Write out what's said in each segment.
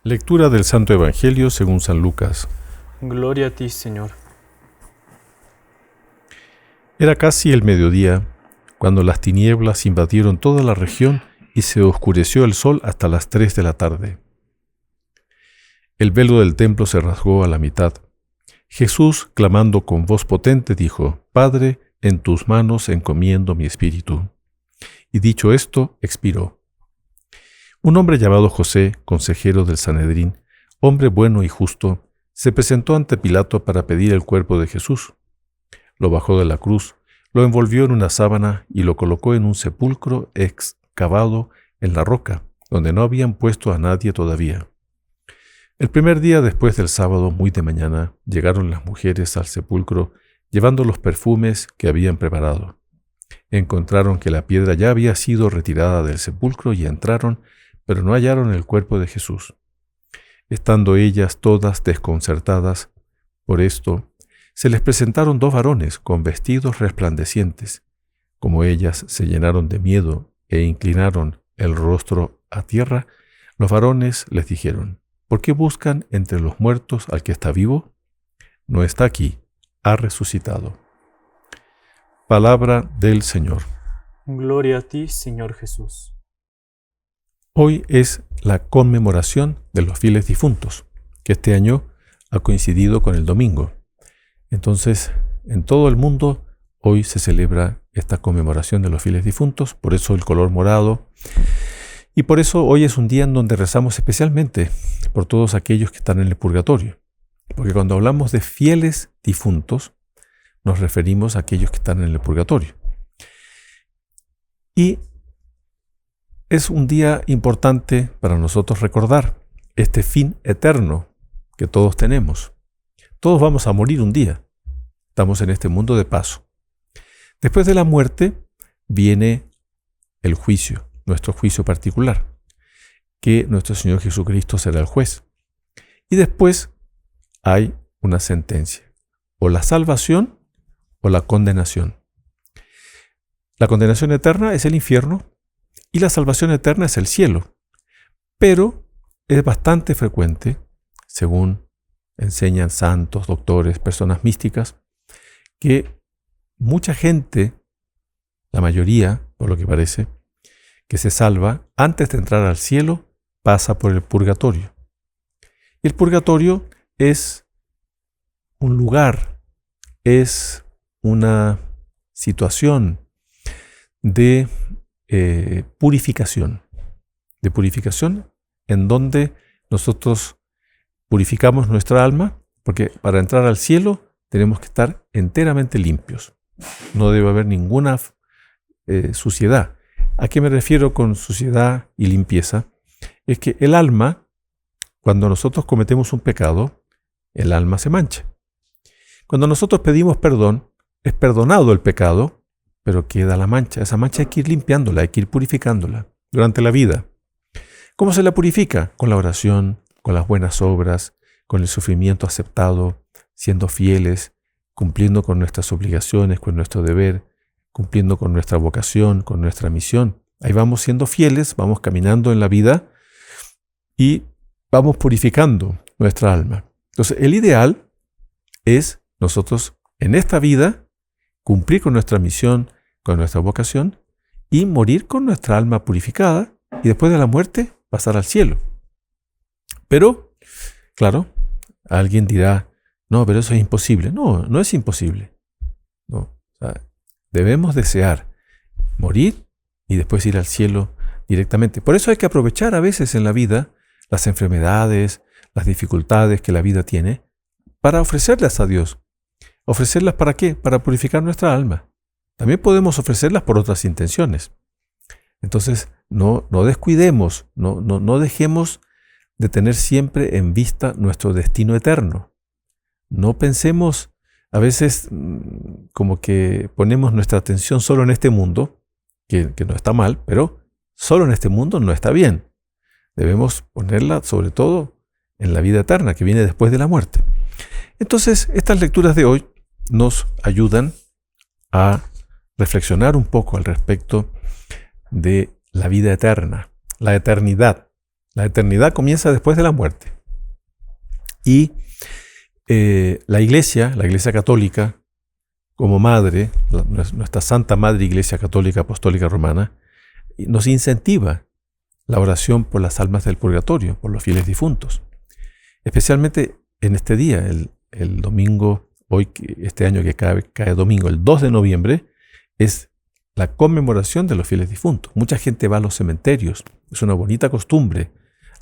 Lectura del Santo Evangelio según San Lucas. Gloria a ti, Señor. Era casi el mediodía, cuando las tinieblas invadieron toda la región y se oscureció el sol hasta las 3 de la tarde. El velo del templo se rasgó a la mitad. Jesús, clamando con voz potente, dijo: «Padre, en tus manos encomiendo mi espíritu». Y dicho esto, expiró. Un hombre llamado José, consejero del Sanedrín, hombre bueno y justo, se presentó ante Pilato para pedir el cuerpo de Jesús. Lo bajó de la cruz, lo envolvió en una sábana y lo colocó en un sepulcro excavado en la roca, donde no habían puesto a nadie todavía. El primer día después del sábado, muy de mañana, llegaron las mujeres al sepulcro llevando los perfumes que habían preparado. Encontraron que la piedra ya había sido retirada del sepulcro y entraron, pero no hallaron el cuerpo de Jesús. Estando ellas todas desconcertadas por esto, se les presentaron 2 varones con vestidos resplandecientes. Como ellas se llenaron de miedo e inclinaron el rostro a tierra, los varones les dijeron: «¿Por qué buscan entre los muertos al que está vivo? No está aquí, ha resucitado». Palabra del Señor. Gloria a ti, Señor Jesús. Hoy es la conmemoración de los fieles difuntos, que este año ha coincidido con el domingo. Entonces, en todo el mundo, hoy se celebra esta conmemoración de los fieles difuntos, por eso el color morado. Y por eso hoy es un día en donde rezamos especialmente por todos aquellos que están en el purgatorio. Porque cuando hablamos de fieles difuntos, nos referimos a aquellos que están en el purgatorio. Y es un día importante para nosotros recordar este fin eterno que todos tenemos. Todos vamos a morir un día. Estamos en este mundo de paso. Después de la muerte viene el juicio, nuestro juicio particular, que nuestro Señor Jesucristo será el juez. Y después hay una sentencia, o la salvación o la condenación. La condenación eterna es el infierno y la salvación eterna es el cielo. Pero es bastante frecuente, según enseñan santos, doctores, personas místicas, que mucha gente, la mayoría, por lo que parece, que se salva, antes de entrar al cielo, pasa por el purgatorio. Y el purgatorio es un lugar, es una situación de purificación en donde nosotros purificamos nuestra alma, porque para entrar al cielo tenemos que estar enteramente limpios. No debe haber ninguna suciedad. ¿A qué me refiero con suciedad y limpieza? Es que el alma, cuando nosotros cometemos un pecado, el alma se mancha. Cuando nosotros pedimos perdón, es perdonado el pecado, pero queda la mancha. Esa mancha hay que ir limpiándola, hay que ir purificándola durante la vida. ¿Cómo se la purifica? Con la oración, con las buenas obras, con el sufrimiento aceptado, siendo fieles, cumpliendo con nuestras obligaciones, con nuestro deber, cumpliendo con nuestra vocación, con nuestra misión. Ahí vamos siendo fieles, vamos caminando en la vida y vamos purificando nuestra alma. Entonces, el ideal es nosotros en esta vida cumplir con nuestra misión, con nuestra vocación y morir con nuestra alma purificada y después de la muerte pasar al cielo. Pero, claro, alguien dirá: «No, pero eso es imposible». No, no es imposible. No, o sea, debemos desear morir y después ir al cielo directamente. Por eso hay que aprovechar a veces en la vida las enfermedades, las dificultades que la vida tiene, para ofrecerlas a Dios. ¿Ofrecerlas para qué? Para purificar nuestra alma. También podemos ofrecerlas por otras intenciones. Entonces, no descuidemos, no dejemos de tener siempre en vista nuestro destino eterno. No pensemos a veces como que ponemos nuestra atención solo en este mundo, que no está mal, pero solo en este mundo no está bien. Debemos ponerla sobre todo en la vida eterna que viene después de la muerte. Entonces, estas lecturas de hoy nos ayudan a reflexionar un poco al respecto de la vida eterna, la eternidad. La eternidad comienza después de la muerte. Y la Iglesia Católica, como madre, nuestra Santa Madre Iglesia Católica Apostólica Romana, nos incentiva la oración por las almas del purgatorio, por los fieles difuntos. Especialmente en este día, el domingo, este año que cae domingo, el 2 de noviembre, es la conmemoración de los fieles difuntos. Mucha gente va a los cementerios. Es una bonita costumbre,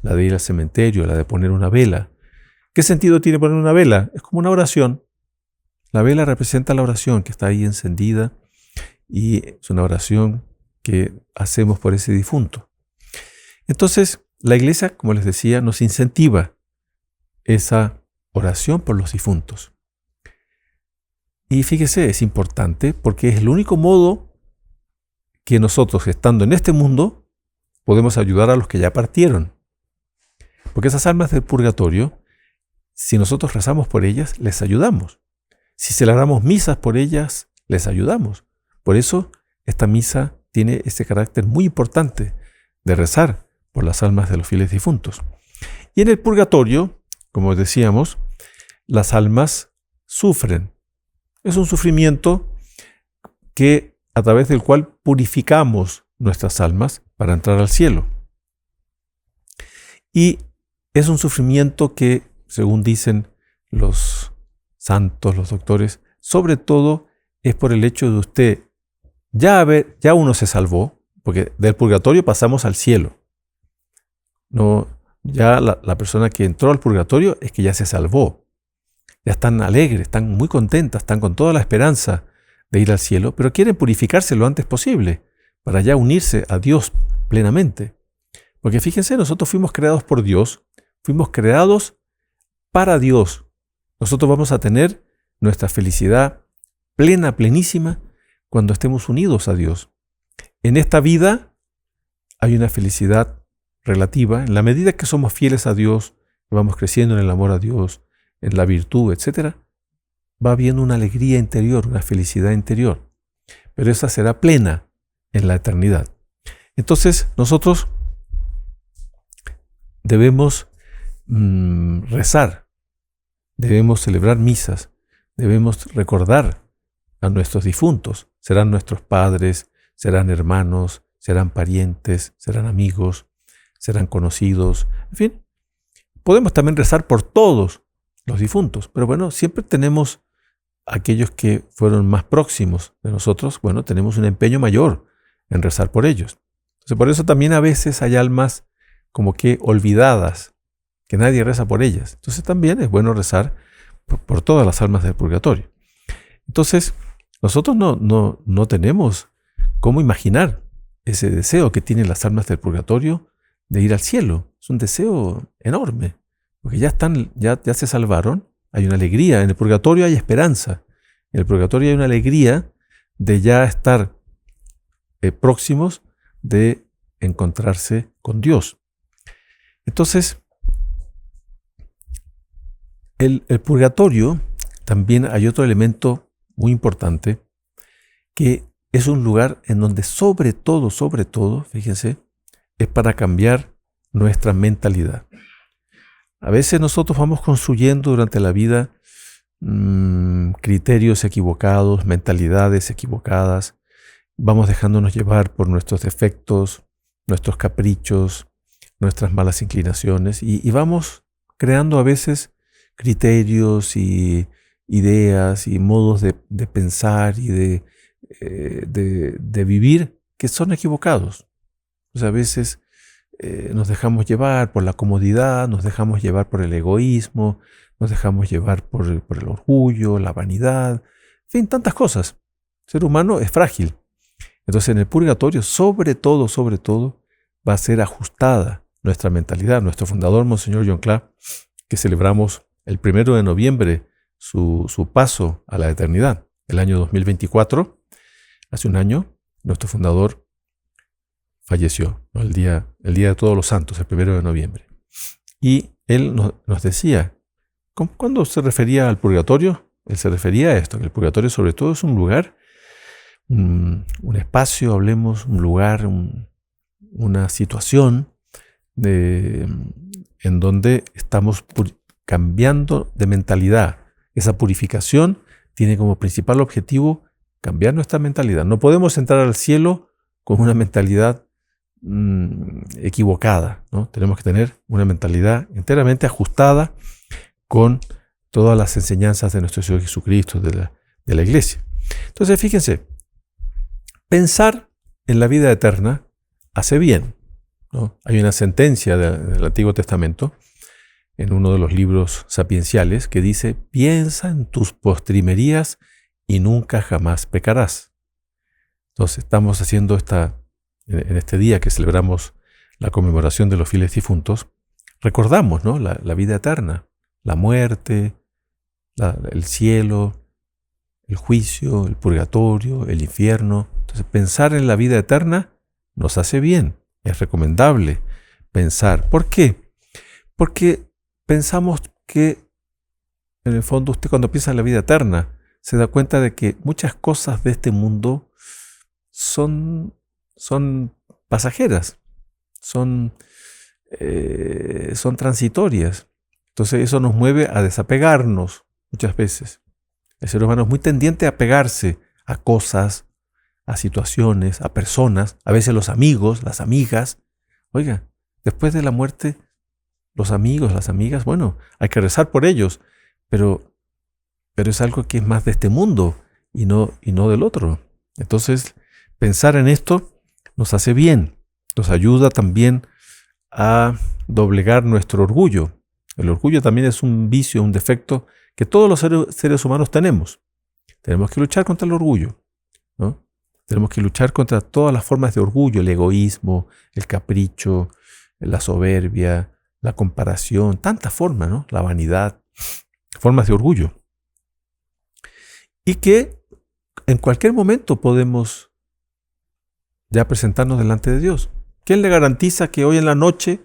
la de ir al cementerio, la de poner una vela. ¿Qué sentido tiene poner una vela? Es como una oración. La vela representa la oración que está ahí encendida y es una oración que hacemos por ese difunto. Entonces, la Iglesia, como les decía, nos incentiva esa oración por los difuntos. Y fíjese, es importante porque es el único modo que nosotros, estando en este mundo, podemos ayudar a los que ya partieron. Porque esas almas del purgatorio, si nosotros rezamos por ellas, les ayudamos. Si celebramos misas por ellas, les ayudamos. Por eso, esta misa tiene este carácter muy importante de rezar por las almas de los fieles difuntos. Y en el purgatorio, como decíamos, las almas sufren. Es un sufrimiento a través del cual purificamos nuestras almas para entrar al cielo. Y es un sufrimiento que, según dicen los santos, los doctores, sobre todo es por el hecho de usted ya uno se salvó, porque del purgatorio pasamos al cielo. No, ya la persona que entró al purgatorio es que ya se salvó. Ya están alegres, están muy contentas, están con toda la esperanza de ir al cielo, pero quieren purificarse lo antes posible para ya unirse a Dios plenamente. Porque fíjense, nosotros fuimos creados por Dios, fuimos creados para Dios. Nosotros vamos a tener nuestra felicidad plena, plenísima, cuando estemos unidos a Dios. En esta vida hay una felicidad relativa, en la medida que somos fieles a Dios, que vamos creciendo en el amor a Dios, en la virtud, etc., va habiendo una alegría interior, una felicidad interior. Pero esa será plena en la eternidad. Entonces, nosotros debemos rezar, debemos celebrar misas, debemos recordar a nuestros difuntos. Serán nuestros padres, serán hermanos, serán parientes, serán amigos, serán conocidos, en fin. Podemos también rezar por todos los difuntos, pero bueno, siempre tenemos aquellos que fueron más próximos de nosotros, bueno, tenemos un empeño mayor en rezar por ellos. Entonces, por eso también a veces hay almas como que olvidadas, que nadie reza por ellas. Entonces también es bueno rezar por todas las almas del purgatorio. Entonces, nosotros no tenemos cómo imaginar ese deseo que tienen las almas del purgatorio de ir al cielo. Es un deseo enorme, porque ya se salvaron, hay una alegría. En el purgatorio hay esperanza. En el purgatorio hay una alegría de ya estar próximos de encontrarse con Dios. Entonces, el purgatorio también hay otro elemento muy importante, que es un lugar en donde sobre todo, fíjense, es para cambiar nuestra mentalidad. A veces nosotros vamos construyendo durante la vida criterios equivocados, mentalidades equivocadas, vamos dejándonos llevar por nuestros defectos, nuestros caprichos, nuestras malas inclinaciones y vamos creando a veces criterios y ideas y modos de pensar y de vivir que son equivocados. O sea, a veces nos dejamos llevar por la comodidad, nos dejamos llevar por el egoísmo, nos dejamos llevar por el orgullo, la vanidad, en fin, tantas cosas. El ser humano es frágil. Entonces en el purgatorio, sobre todo, va a ser ajustada nuestra mentalidad. Nuestro fundador, Monseñor John Clark, que celebramos el 1 de noviembre su paso a la eternidad, el año 2024, hace un año, nuestro fundador falleció, ¿no? el día de Todos los Santos, el 1 de noviembre. Y él nos decía, cuando se refería al purgatorio, él se refería a esto, que el purgatorio sobre todo es un lugar, un espacio, hablemos, un lugar, una situación en donde estamos cambiando de mentalidad. Esa purificación tiene como principal objetivo cambiar nuestra mentalidad. No podemos entrar al cielo con una mentalidad equivocada, ¿no? Tenemos que tener una mentalidad enteramente ajustada con todas las enseñanzas de nuestro Señor Jesucristo, de la Iglesia. Entonces, fíjense, pensar en la vida eterna hace bien, ¿no? Hay una sentencia del Antiguo Testamento, en uno de los libros sapienciales, que dice: piensa en tus postrimerías y nunca jamás pecarás. Entonces, estamos haciendo en este día que celebramos la conmemoración de los fieles difuntos, recordamos, ¿no?, la vida eterna, la muerte, el cielo, el juicio, el purgatorio, el infierno. Entonces, pensar en la vida eterna nos hace bien, es recomendable pensar. ¿Por qué? Porque pensamos que, en el fondo, usted cuando piensa en la vida eterna, se da cuenta de que muchas cosas de este mundo son pasajeras, son transitorias. Entonces eso nos mueve a desapegarnos muchas veces. El ser humano es muy tendiente a pegarse a cosas, a situaciones, a personas, a veces los amigos, las amigas. Oiga, después de la muerte, los amigos, las amigas, bueno, hay que rezar por ellos, pero es algo que es más de este mundo y no del otro. Entonces, pensar en esto nos hace bien, nos ayuda también a doblegar nuestro orgullo. El orgullo también es un vicio, un defecto que todos los seres humanos tenemos. Tenemos que luchar contra el orgullo, ¿no? Tenemos que luchar contra todas las formas de orgullo, el egoísmo, el capricho, la soberbia, la comparación, tantas formas, ¿no? La vanidad, formas de orgullo. Y que en cualquier momento podemos ya presentarnos delante de Dios. ¿Quién le garantiza que hoy en la noche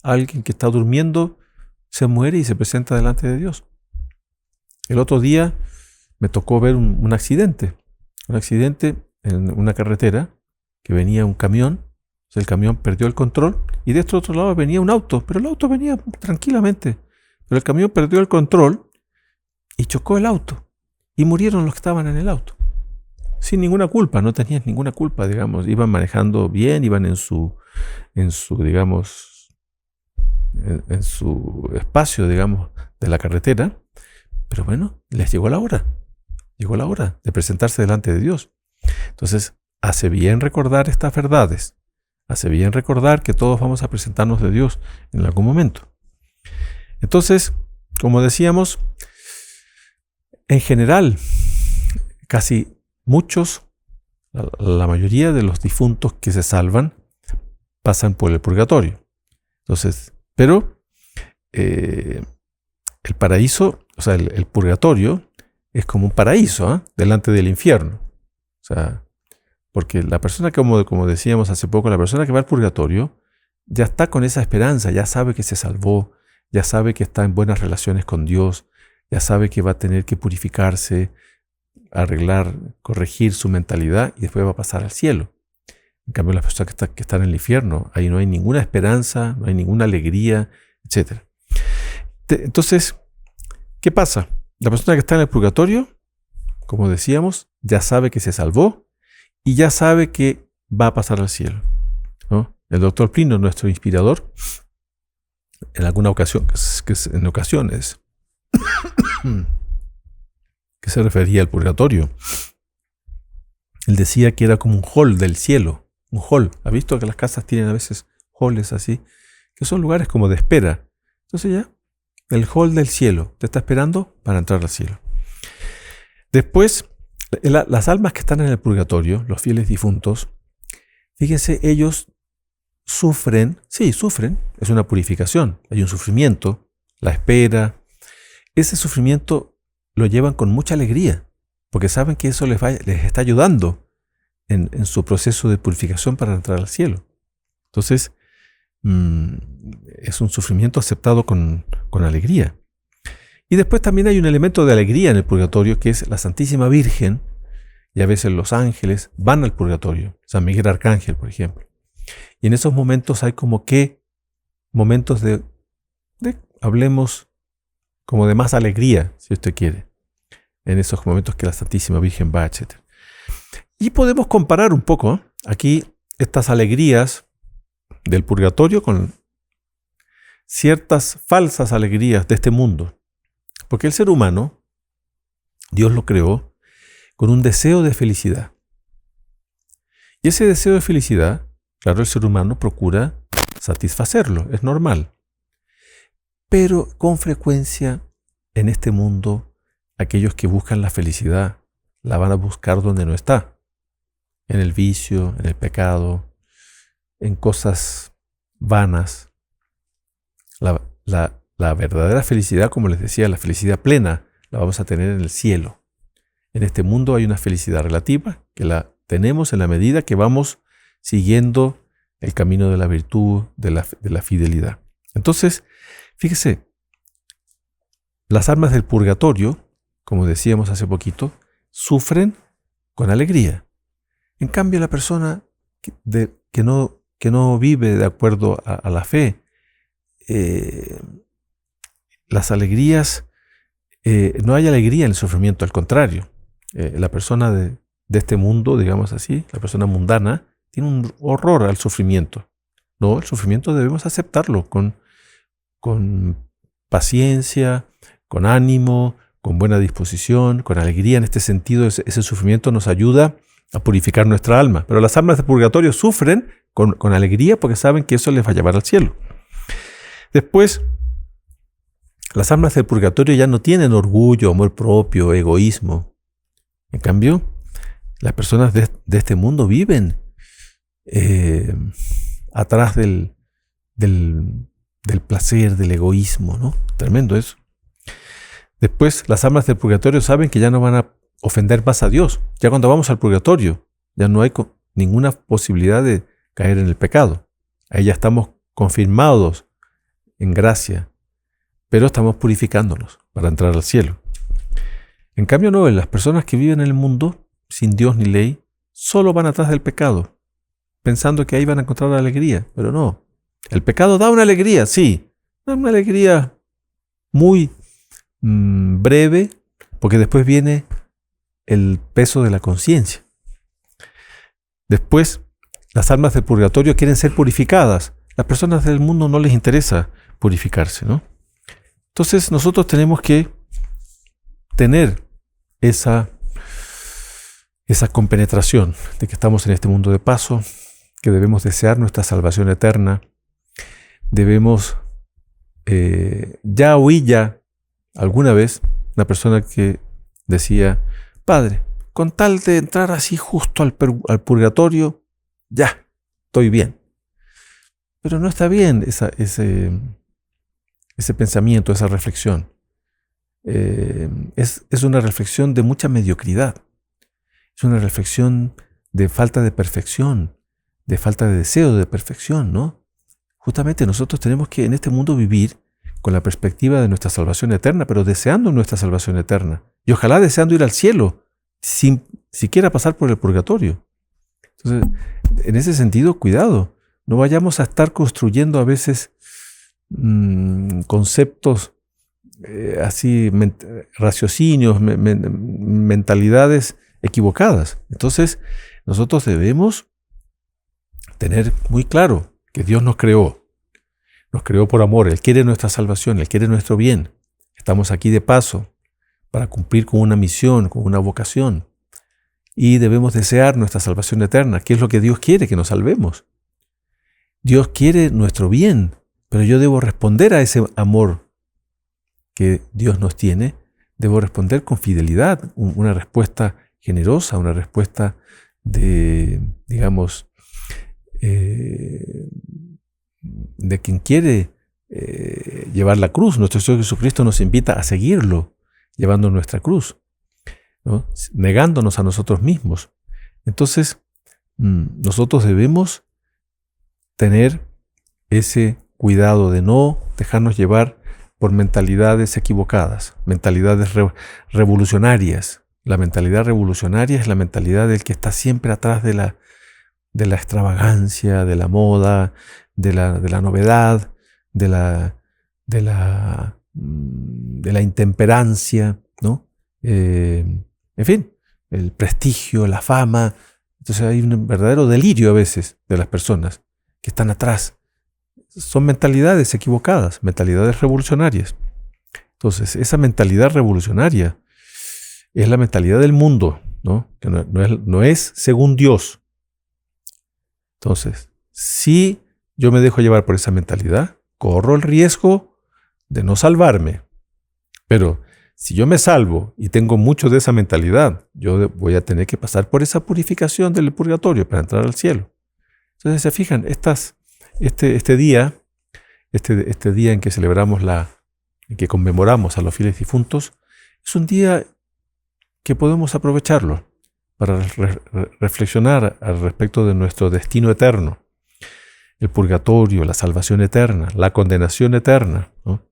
alguien que está durmiendo se muere y se presenta delante de Dios? El otro día me tocó ver un accidente en una carretera, que venía un camión. O sea, el camión perdió el control y de este otro lado venía un auto, pero el auto venía tranquilamente. Pero el camión perdió el control y chocó el auto y murieron los que estaban en el auto. Sin ninguna culpa, no tenían ninguna culpa, digamos. Iban manejando bien, iban en su digamos, en su espacio, digamos, de la carretera. Pero bueno, les llegó la hora de presentarse delante de Dios. Entonces, hace bien recordar estas verdades. Hace bien recordar que todos vamos a presentarnos de Dios en algún momento. Entonces, como decíamos, en general, casi muchos, la mayoría de los difuntos que se salvan pasan por el purgatorio. Entonces, pero el paraíso, o sea, el purgatorio es como un paraíso, delante del infierno. O sea, porque la persona, como decíamos hace poco, la persona que va al purgatorio ya está con esa esperanza, ya sabe que se salvó, ya sabe que está en buenas relaciones con Dios, ya sabe que va a tener que purificarse, arreglar, corregir su mentalidad y después va a pasar al cielo. En cambio, las personas que están en el infierno, ahí no hay ninguna esperanza, no hay ninguna alegría, etc. Entonces, ¿qué pasa? La persona que está en el purgatorio, como decíamos, ya sabe que se salvó y ya sabe que va a pasar al cielo, ¿no? El doctor Plino, nuestro inspirador, en alguna ocasión, en ocasiones, que se refería al purgatorio, él decía que era como un hall del cielo, un hall. ¿Ha visto que las casas tienen a veces halls así? Que son lugares como de espera. Entonces ya, el hall del cielo te está esperando para entrar al cielo. Después, las almas que están en el purgatorio, los fieles difuntos, fíjense, ellos sufren, es una purificación, hay un sufrimiento, la espera. Ese sufrimiento lo llevan con mucha alegría, porque saben que eso les está ayudando en su proceso de purificación para entrar al cielo. Entonces, es un sufrimiento aceptado con alegría. Y después también hay un elemento de alegría en el purgatorio, que es la Santísima Virgen, y a veces los ángeles van al purgatorio, San Miguel Arcángel, por ejemplo. Y en esos momentos hay como que momentos hablemos como de más alegría, si usted quiere, en esos momentos que la Santísima Virgen va, etc. Y podemos comparar un poco aquí estas alegrías del purgatorio con ciertas falsas alegrías de este mundo. Porque el ser humano, Dios lo creó con un deseo de felicidad. Y ese deseo de felicidad, claro, el ser humano procura satisfacerlo, es normal. Pero con frecuencia en este mundo, aquellos que buscan la felicidad la van a buscar donde no está. En el vicio, en el pecado, en cosas vanas. La verdadera felicidad, como les decía, la felicidad plena, la vamos a tener en el cielo. En este mundo hay una felicidad relativa que la tenemos en la medida que vamos siguiendo el camino de la virtud, de la fidelidad. Entonces, fíjese, las almas del purgatorio, como decíamos hace poquito, sufren con alegría. En cambio, la persona que no vive de acuerdo a la fe, las alegrías, no hay alegría en el sufrimiento, al contrario. La persona de este mundo, digamos así, la persona mundana, tiene un horror al sufrimiento. No, el sufrimiento debemos aceptarlo con paciencia, con ánimo, con buena disposición, con alegría. En este sentido, ese sufrimiento nos ayuda a purificar nuestra alma. Pero las almas de purgatorio sufren con alegría porque saben que eso les va a llevar al cielo. Después, las almas del purgatorio ya no tienen orgullo, amor propio, egoísmo. En cambio, las personas de este mundo viven atrás del placer, del egoísmo, ¿no? Tremendo eso. Después, las almas del purgatorio saben que ya no van a ofender más a Dios. Ya cuando vamos al purgatorio, ya no hay ninguna posibilidad de caer en el pecado. Ahí ya estamos confirmados en gracia, pero estamos purificándonos para entrar al cielo. En cambio, no, las personas que viven en el mundo, sin Dios ni ley, solo van atrás del pecado, pensando que ahí van a encontrar la alegría, pero no. El pecado da una alegría, sí, da una alegría muy breve, porque después viene el peso de la conciencia. Después, las almas del purgatorio quieren ser purificadas. Las personas del mundo no les interesa purificarse, ¿no? Entonces, nosotros tenemos que tener esa compenetración de que estamos en este mundo de paso, que debemos desear nuestra salvación eterna. Debemos, ya oí alguna vez una persona que decía: Padre, con tal de entrar así justo al purgatorio, ya, estoy bien. Pero no está bien ese pensamiento, esa reflexión. Es una reflexión de mucha mediocridad. Es una reflexión de falta de perfección, de falta de deseo de perfección, ¿no? Justamente nosotros tenemos que en este mundo vivir con la perspectiva de nuestra salvación eterna, pero deseando nuestra salvación eterna. Y ojalá deseando ir al cielo, sin siquiera pasar por el purgatorio. Entonces, en ese sentido, cuidado. No vayamos a estar construyendo a veces conceptos así, raciocinios, mentalidades equivocadas. Entonces, nosotros debemos tener muy claro que Dios nos creó por amor. Él quiere nuestra salvación, Él quiere nuestro bien. Estamos aquí de paso para cumplir con una misión, con una vocación. Y debemos desear nuestra salvación eterna. ¿Qué es lo que Dios quiere? Que nos salvemos. Dios quiere nuestro bien, pero yo debo responder a ese amor que Dios nos tiene. Debo responder con fidelidad, una respuesta generosa, una respuesta de, digamos, de quien quiere llevar la cruz. Nuestro Señor Jesucristo nos invita a seguirlo, llevando nuestra cruz, ¿no? Negándonos a nosotros mismos. Entonces, nosotros debemos tener ese cuidado de no dejarnos llevar por mentalidades equivocadas, mentalidades revolucionarias. La mentalidad revolucionaria es la mentalidad del que está siempre atrás de la extravagancia, de la moda, de la novedad, de la intemperancia, ¿no? En fin, el prestigio, la fama. Entonces hay un verdadero delirio a veces de las personas que están atrás. Son mentalidades equivocadas, mentalidades revolucionarias. Entonces, esa mentalidad revolucionaria es la mentalidad del mundo, ¿no? Que no es según Dios. Entonces, si yo me dejo llevar por esa mentalidad, corro el riesgo de no salvarme. Pero si yo me salvo y tengo mucho de esa mentalidad, yo voy a tener que pasar por esa purificación del purgatorio para entrar al cielo. Entonces, se fijan, este día en que celebramos en que conmemoramos a los fieles difuntos, es un día que podemos aprovecharlo para reflexionar al respecto de nuestro destino eterno, el purgatorio, la salvación eterna, la condenación eterna, ¿no?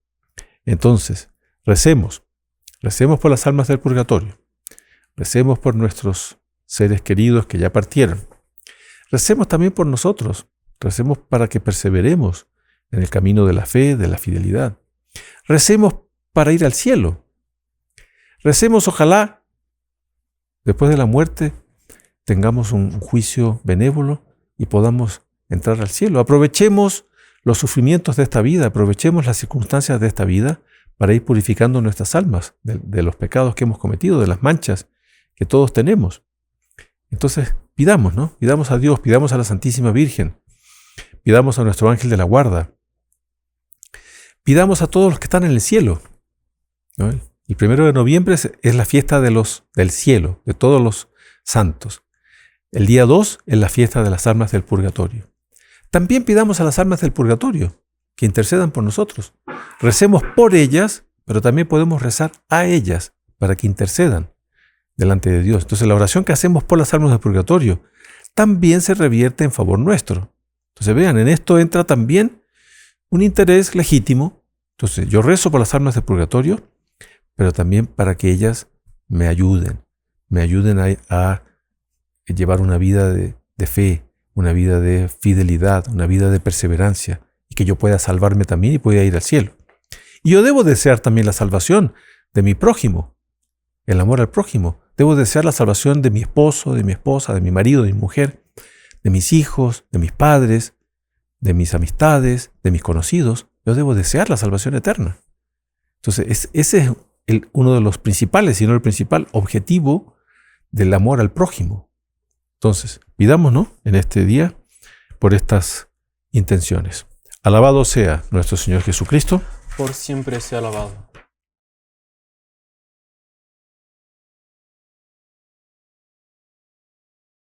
Entonces, recemos por las almas del purgatorio, recemos por nuestros seres queridos que ya partieron, recemos también por nosotros, recemos para que perseveremos en el camino de la fe, de la fidelidad. Recemos para ir al cielo. Recemos, ojalá, después de la muerte, tengamos un juicio benévolo y podamos entrar al cielo. Aprovechemos los sufrimientos de esta vida, aprovechemos las circunstancias de esta vida para ir purificando nuestras almas de los pecados que hemos cometido, de las manchas que todos tenemos. Entonces, pidamos, ¿no? Pidamos a Dios, pidamos a la Santísima Virgen, pidamos a nuestro ángel de la guarda, pidamos a todos los que están en el cielo, ¿no? El 1 de noviembre es la fiesta del cielo, de todos los santos. El día 2 es la fiesta de las almas del purgatorio. También pidamos a las almas del purgatorio que intercedan por nosotros. Recemos por ellas, pero también podemos rezar a ellas para que intercedan delante de Dios. Entonces la oración que hacemos por las almas del purgatorio también se revierte en favor nuestro. Entonces vean, en esto entra también un interés legítimo. Entonces yo rezo por las almas del purgatorio, pero también para que ellas me ayuden a llevar una vida de fe, una vida de fidelidad, una vida de perseverancia, y que yo pueda salvarme también y pueda ir al cielo. Y yo debo desear también la salvación de mi prójimo, el amor al prójimo. Debo desear la salvación de mi esposo, de mi esposa, de mi marido, de mi mujer, de mis hijos, de mis padres, de mis amistades, de mis conocidos. Yo debo desear la salvación eterna. Entonces, ese es uno de los principales, si no el principal objetivo del amor al prójimo. Entonces, pidámonos en este día por estas intenciones. Alabado sea nuestro Señor Jesucristo. Por siempre sea alabado.